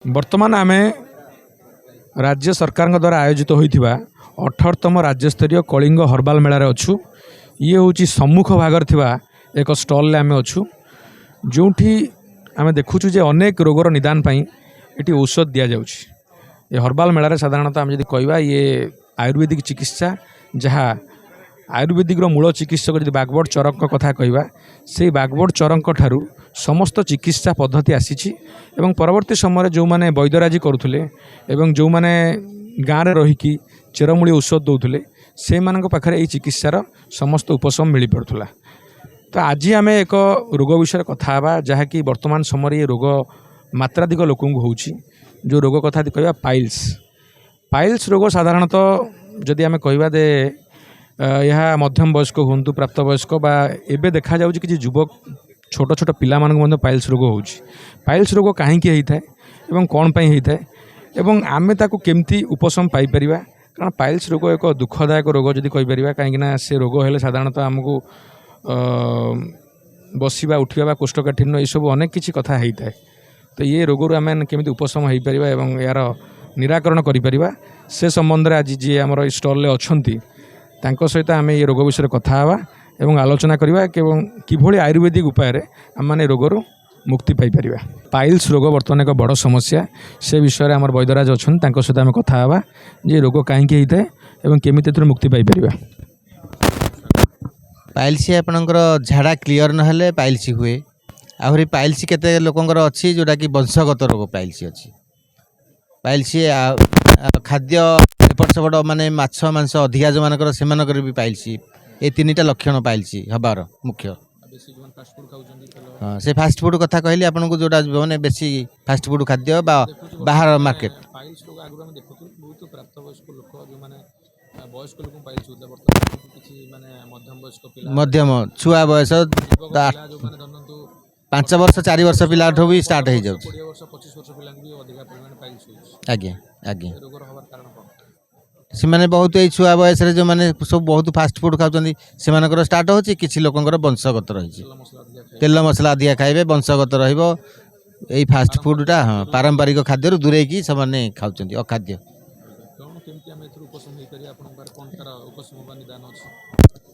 वर्तमान आम राज्य सरकार द्वारा आयोजित होता 18तम राज्यस्तरीय कलिंग हर्बाल मेलार अच्छु। ये हूँ सम्मुख भागर थिबा एक स्टल आम अच्छु जो आम देखुचु जे अनेक रोगर निदान पाई ये औषध दि जाउछि। ये हर्बाल मेलार साधारणतः आम जदि कहवा ये आयुर्वेदिक चिकित्सा जहाँ आयुर्वेदिक मूल चिकित्सक जब बागवट चरक कथा कहवा से बागवट चरक ठारू समस्त चिकित्सा पद्धति आसी परवर्ती समय जो मैंने वैद्यराजी करुले एवं जो मैंने गाँव में रहीकि चेरमूली औषध दौले से पाखे चिकित्सार समस्त उपशम मिल पार्ला। तो आज आम एक रोग विषय कथा हाँ जहाँकि वर्तमान समय ये रोग मात्राधिक लोक जो रोग कथा कहवा पाइल्स रोग साधारणतः जदि आम कहवा दे यह मध्यम वयस्क हूँ प्राप्त वयस्क बा एबे देखा जाउछि कि युवक छोट छोट पिला मानक पाइल्स रोग होउछि। पाइल्स रोग कहीं होता है एवं कौन पाई होता है एवं आमे ताकू केमती उपशम पाई परिबा। कारण पाइल्स रोग एक दुखदायक रोग जदि कहि परिबा कहीं से रोग हेले साधारणतः आमको बसिबा उठिबा कोष्ठकाठिन्य ये सब अनेक किछि कथा होता है। तो ये रोग आम केमती उपशम हो पारिबा एवं यार निराकरण करि परिबा से संबंध में आज जी आमर स्टल ले अछंती तांको सहित आम ये रोग विषय कथा हाँ एवं आलोचना करवा किभली आयुर्वेदिक उपाय आम मैंने रोगर मुक्ति पाई परिबा। पाइल्स रोग बर्तमान एक बड़ समस्या से विषय आम वैद्यराज अच्छा सहित आम कथा हाँ जे रोग कहीं होता है एवं केमिति मुक्ति पाई परिबा। पाइल्स आपणकर झाड़ा क्लीयर नहेले पाइल्स हुए आहरी पाइल्स केते लोकंकर अच्छी जोटा कि वंशगत रोग पाइल्स अच्छी। पाइल्स खाद्य एपट सेपट माने माछ मांस अधिका जो मानकर से भी पाइल्स ये तीनटा लक्षण पाइल्स हबार मुख्य। हाँ से फास्ट फूड कथा कहली आपन को जोटा माने बेसी फास्ट फूड खाद्य बा बाहर मार्केट पाइल्स रोग आगु हम देखु बहुत प्राप्त वयस्क लोक जो माने वयस्क लोक पाइल्स होता वर्तमान किछि माने मध्यम वयस्क पिला मध्यम छुआ बयस जो माने धरनतु 5 वर्ष 4 वर्ष पिला ठो भी स्टार्ट हो जाउ 20 वर्ष 25 वर्ष पिला भी अधिक परिमाण पाइल्स होछि। आगे आगे रोगर हबार कारण कोन से माने बहुत यही छुआ बयस जो माने सब बहुत फास्ट फूड खाउछन्ती से मानकर स्टार्ट होछि किछि लोकंकर वंशगत रहिछि तेल मसला अधिका खाइबे वंशगत रहिबो एई फास्ट फूडटा। हाँ पारंपरिक खाद्य दूरे की समाने खाउछन्ती अखाद्य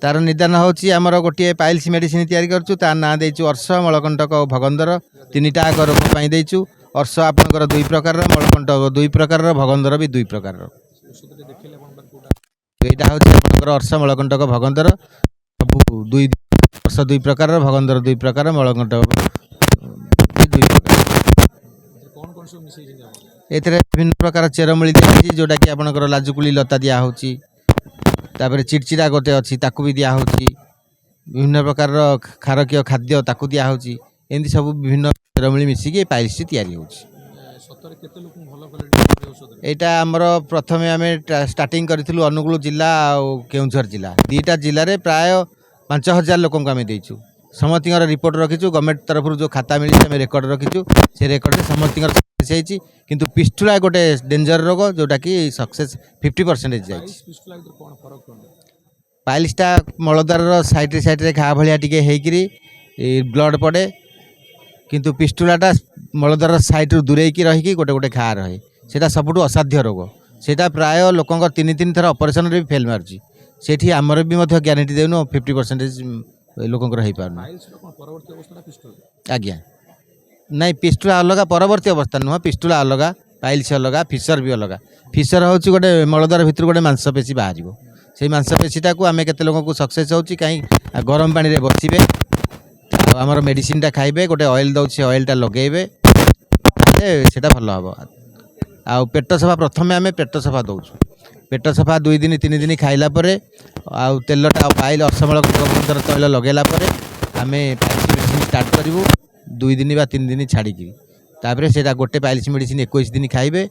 तार निदान होछि आमर गोटे पाइल्स मेडिसिन तैयारी करछु तार ना देइछु अर्श मलकंटक और भगंदर तीनटा आक रोग पई देइछु। अर्श आपनकर 2 प्रकार मलकंटक 2 प्रकार भगंदर भी 2 प्रकार एटा होछि आपनकर अर्श मलकंटक भगंदर सब 2 अर्श 2 प्रकार भगंदर 2 प्रकार मलकंटक 2 प्रकार एथरे विभिन्न प्रकार चेरमूली दिया जोटा कि आपनकर लाजुकुली लता दिया होछि तापर चिड़चिड़ा गोटे अच्छी ताकू भी दिया होछि विभिन्न प्रकार खारकीय खाद्य ताकू दिया होछि एंदी सब विभिन्न चेरमूली मिसिकी पाइल्स तैयारी होछि। एटा हमर प्रथमे आमे स्टार्टिंग करथिलु अनुगुल जिला और केउंझर जिला दीटा जिल्ला रे प्राय 5000 लोक को आमे देइछु। समतिंगर रिपोर्ट रखिछु गवर्नमेंट तरफ जो खाता मिली आमे रेकॉर्ड रखिछु से रेकॉर्ड रे समतिंगर सक्सेस हेछि किंतु पिस्टुला गोटे डेंजर रोग जोटा कि सक्सेस 50% जाइछि। पाइल्सटा मलद्वार साइड रे घा भलिया टिके हेकरी ब्लड पड़े किंतु पिस्टुलाटा मलद्वार साइड रु दूरे की रही गोटे गोटे घा रहे सेटा सबुठु असाध्य रोग सेटा प्राय लोकंकर 3 थर ऑपरेशन रे फेल मारछि सेठी हमर भी मध्य ग्यारंटी देनु 50% लोकंकर हेइ पारनु। आज्ञा नहीं पिस्टुला अलग परवर्ती अवस्था नुह पिस्टुला अलग पाइल्स अलग फिशर भी अलग। फिशर होछि गोटे मलद्वार भितर गोटे मांसपेशी बाहरिबो से मांसपेशीटा को आमे केते लोक को सक्सेस होछि कहीं गरम पानी रे बसिबे आमर मेडिसिनटा खाइबे गोटे ऑयल दउछि ऑयलटा लगेइबे ताले सेटा भलो हबो। आ पेट सफा प्रथमे आमे पेट सफा दउछु पेट सफा 2 दिन 3 दिन खाइला परे आ तेलटा पाइल असमल तैल लगेला परे आमे पाइल्स मेडिसिन स्टार्ट करिवु 2 दिन बा 3 दिन छाड़ी तापर से गोटे पाइल्स मेडिसिन 21 दिन खाइबे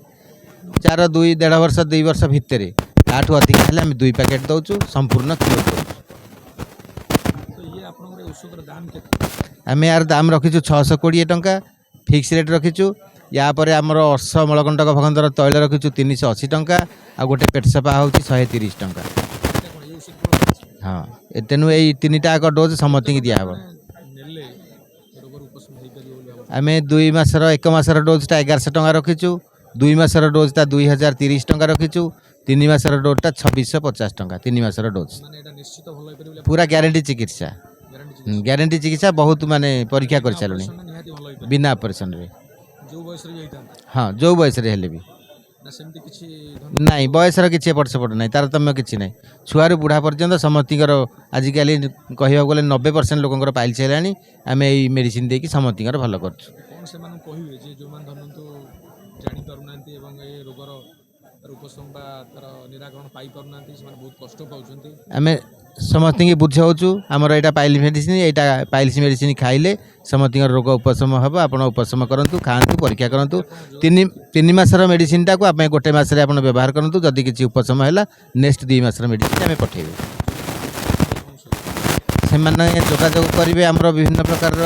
4 2 1.5 वर्ष 2 वर्ष भितर ताठू अधिक हेले आम 2 पैकेट दउछु संपूर्ण क्लियर आम यार दाम रखीचु 620 टंका फिक्स रेट रखीचु या पर आमर अर्श मलकंटक भगंदर तैल रखीचु 380 टंका आ गोटे पेट सफा होछि 130 टंका। हाँ तेणु यही 3टा डोज समथिंग दिया हबो। आम 2 मासर 1 मासर डोजटा 1100 टଙ୍କା रखीचु 2 मासर डोजटा 2030 टଙ୍କା रखीचु 3 मासर डोजटा 2650 टଙ୍କା 3 मासर डोज ମାନେ ଏଟା ନିଶ୍ଚିତ ଭଲ ହେଇପାରିବ पूरा ग्यारंटी चिकित्सा ଗ୍ୟାରେଣ୍ଟି ग्यारंटी चिकित्सा बहुत माने परीक्षा कर सारूनी ନିହାତି ଭଲ ହେଇପାରିବ बिना ऑपरेशन रे ଯୋଉ ବୟସରେ ବି ହେଇଥାନ୍ତା हाँ जो बयस रे हेले भी ନା ସେମିତି କିଛି ନାଇଁ ବୟସର କିଛି ଏପଟ ସେପଟ ନାହିଁ ତାରତମ୍ୟ କିଛି ନାହିଁ ଛୁଆରୁ ବୁଢ଼ା ପର୍ଯ୍ୟନ୍ତ ସମସ୍ତଙ୍କର ଆଜିକାଲି କହିବାକୁ ଗଲେ 90% ଲୋକଙ୍କର ପାଇଲ୍ସ ହେଲାଣି ଆମେ ଏଇ ମେଡ଼ିସିନ ଦେଇକି ସମସ୍ତଙ୍କର ଭଲ କରୁଛୁ କ'ଣ ସେମାନଙ୍କୁ କହିବେ ଯେ ଯେଉଁମାନେ ଧରନ୍ତୁ ଜାଣିପାରୁନାହାନ୍ତି ଏବଂ ଏ ରୋଗର ତାର ଉପଶମ ବା ତାର ନିରାକରଣ ପାଇପାରୁନାହାନ୍ତି ସେମାନେ ବହୁତ କଷ୍ଟ ପାଉଛନ୍ତି ଆମେ ସମସ୍ତଙ୍କୁ ବୁଝାଉଛୁ ଆମର ଏଇଟା ପାଇଲ୍ସ ମେଡ଼ିସିନ ଏଇଟା ପାଇଲ୍ସ ମେଡ଼ିସିନ ଖାଇଲେ ସମସ୍ତଙ୍କର ରୋଗ ଉପଶମ ହେବ ଆପଣ ଉପଶମ କରନ୍ତୁ ଖାଆନ୍ତୁ ପରୀକ୍ଷା କରନ୍ତୁ 3 ମାସର ମେଡ଼ିସିନଟାକୁ ଆପଣ ଗୋଟେ ମାସରେ ଆପଣ ବ୍ୟବହାର କରନ୍ତୁ ଯଦି କିଛି ଉପଶମ ହେଲା ନେକ୍ସଟ 2 ମାସର ମେଡ଼ିସିନ ଆମେ ପଠାଇବୁ ସେମାନେ ଯୋଗାଯୋଗ କରିବେ ଆମର ବିଭିନ୍ନ ପ୍ରକାରର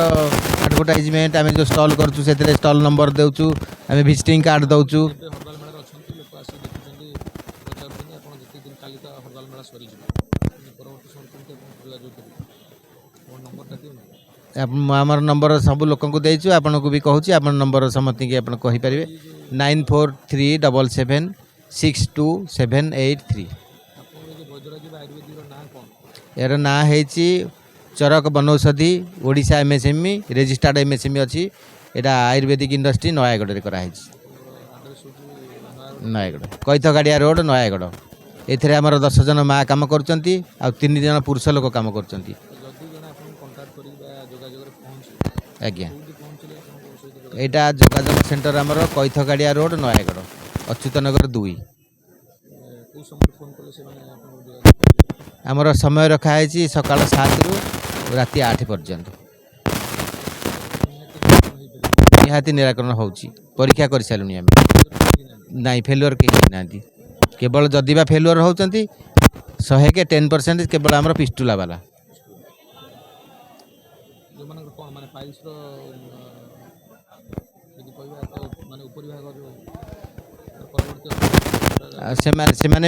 ଆଡ଼ଭର୍ଟାଇଜମେଣ୍ଟ ଆମେ ଯେଉଁ ଷ୍ଟଲ୍ କରୁଛୁ ସେଥିରେ ଷ୍ଟଲ୍ ନମ୍ବର ଦେଉଛୁ ଆମେ ଭିଜିଟିଂ କାର୍ଡ଼ ଦେଉଛୁ ଏବେ ହର୍ବାଲ ମେଳାରେ ଅଛନ୍ତି ଲୋକ ଆସି ଦେଖୁଛନ୍ତି ପଚାରୁଛନ୍ତି ଆପଣ ଯେତିକି ଦିନ କାଲି ତ ହର୍ବାଲ ମେଳା ସରିଯିବ ପରବର୍ତ୍ତୀ ସମୟରେ କେମିତି ଆପଣ ଯୋଗାଯୋଗ କରିବେ ମୋ ନମ୍ବରଟା ଦିଅନ୍ତୁ ଆମର ନମ୍ବର ସବୁ ଲୋକଙ୍କୁ ଦେଇଛୁ ଆପଣଙ୍କୁ ବି କହୁଛି ଆପଣ ନମ୍ବର ସମସ୍ତଙ୍କୁ ଆପଣ କହିପାରିବେ 9437862783 ଆପଣଙ୍କ ଯେଉଁ ବୈଦ୍ୟରାଜ ଆୟୁର୍ବେଦିକର ନାଁ କ'ଣ यार ना है चरक बनौषधि ओडिशा एमएसएमई रेजिस्टर्ड एमएसएमई अच्छी एटा आयुर्वेदिक इंडस्ट्री नयागढ़ में कराई ଆଡ୍ରେସ୍ ହେଉଛି नयागढ़ कैथगाड़िया रोड नयागढ़ एथिरे आमर 10 जन माँ काम करुँच आ 3 जन पुरुष लोक काम करुँच ଯଦି ଜଣେ ଆପଣଙ୍କୁ କଣ୍ଟାକ୍ଟ କରି ବା ଯୋଗାଯୋଗରେ ପହଞ୍ଚିବ आज्ञा କୋଉଠି ପହଞ୍ଚିଲେ ଆପଣଙ୍କ ସହିତ एटा जोगाजोग सेंटर आमर कैथगाड़िया रोड नयागढ़ अच्युतनगर 2 କେଉଁ ସମୟରେ ଫୋନ୍ କଲେ ସେମାନେ ଆପଣଙ୍କୁ ଯୋଗାଯୋଗ କରିବେ आमर समय रखाई सकाल 7 रु राति 8 पर्यंत निहाती निराकरण होची परीक्षा कर सारूनी आम नाई फेलुअर कहीं ना केवल जदि बा फेलुअर होती 100 के 10% केवल आमर पिस्टुला वाला ଯେଉଁମାନଙ୍କର କ'ଣ ମାନେ ପାଇଲ୍ସର ଯଦି କହିବା ତ ମାନେ ଉପରି ଭାଗ ଯେଉଁ ପରବର୍ତ୍ତୀ से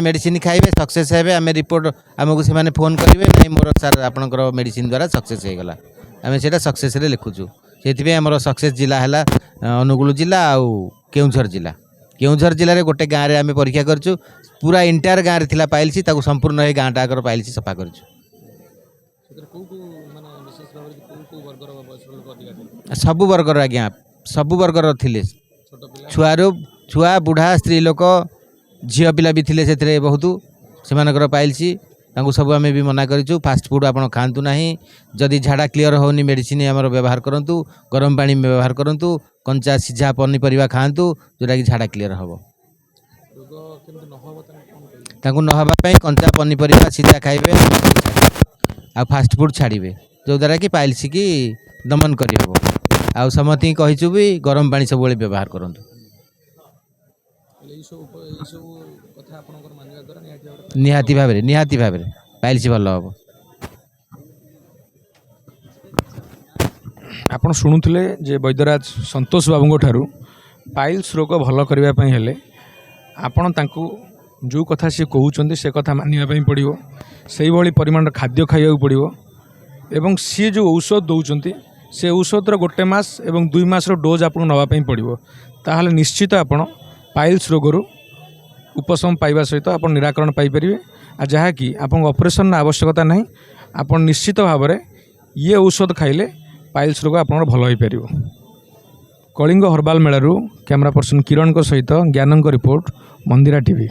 मेडिसिन खाइबे सक्सेस हेबे आम रिपोर्ट आमको से फोन करेंगे ना मोर सार आपंकर मेडिसिन द्वारा सक्सेस हो गला आम से सक्सेस लिखुचु से आमर सक्सेस जिला है अनुगुल जिला आउ केउझर जिले में गोटे गाँव में आम परीक्षा करूँ पूरा इंटायर गाँव में थिला पाइल्स ताकू संपूर्ण ये गाँव टाकर पाइल्स सफा करूँ ସେଥିରେ କେଉଁ କେଉଁ ମାନେ ବିଶେଷ ଭାବରେ କେଉଁ କେଉଁ ବର୍ଗର ବୟସର ଲୋକ ଅଧିକା ଥିଲେ सबु वर्गर आज्ञा सबु वर्गर थिले ଛୋଟ ପିଲା छुआ बुढ़ा स्त्री लोक झील पिला भी थिले से बहुत से पाइल्स तांको सब आम भी मना करूँ फास्ट फूड आप खातु ना जदि झाड़ा क्लीयर होनी मेडिसिन आम व्यवहार करूँ गरम पानी व्यवहार करूँ कंचा सीझा पनीपरिया खातु जोटा कि झाड़ा क्लीयर हम ରୋଗ କେମିତି ନ ହେବ ତାଙ୍କୁ କ'ଣ କରିବେ तांको नहवाई कंचा पनीपरिया सीझा खाइबे आ फास्ट फूड छाड़े जो द्वारा कि पाइल्स की दमन करहब आ समस्त कहीचु भी गरम पानी सब व्यवहार करूँ ହେଲେ ଏଇସବୁ କଥା ଆପଣଙ୍କର ମାନିବା ଦ୍ୱାରା निहाती भाव पाइल्स भल हम ଆପଣ ଶୁଣୁଥିଲେ ଯେ ବୈଦ୍ୟରାଜ ସନ୍ତୋଷ ବାବୁଙ୍କ ଠାରୁ ପାଇଲ୍ସ ରୋଗ ଭଲ କରିବା ପାଇଁ ହେଲେ ଆପଣ ତାଙ୍କୁ ଯେଉଁ କଥା ସେ କହୁଛନ୍ତି ସେ କଥା ମାନିବା ପାଇଁ ପଡ଼ିବ ସେଇଭଳି ପରିମାଣର ଖାଦ୍ୟ ଖାଇବାକୁ ପଡ଼ିବ ଏବଂ ସିଏ ଯେଉଁ ଔଷଧ ଦେଉଛନ୍ତି ସେ ଔଷଧର 1 ମାସ ଏବଂ 2 ମାସର ଡୋଜ୍ ଆପଣଙ୍କୁ ନେବା ପାଇଁ ପଡ଼ିବ ତାହେଲେ ନିଶ୍ଚିତ ଆପଣ ପାଇଲ୍ସ ରୋଗରୁ ଉପଶମ ପାଇବା ସହିତ ଆପଣ ନିରାକରଣ ପାଇପାରିବେ ଆଉ ଯାହାକି ଆପଣଙ୍କ ଅପରେସନର ଆବଶ୍ୟକତା ନାହିଁ ଆପଣ ନିଶ୍ଚିତ ଭାବରେ ଇଏ ଔଷଧ ଖାଇଲେ ପାଇଲ୍ସ ରୋଗ ଆପଣଙ୍କର ଭଲ ହୋଇପାରିବ କଳିଙ୍ଗ ହର୍ବାଲ ମେଳାରୁ କ୍ୟାମେରା ପର୍ସନ କିରଣଙ୍କ ସହିତ ଜ୍ଞାନଙ୍କ ରିପୋର୍ଟ ମନ୍ଦିରା ଟିଭି।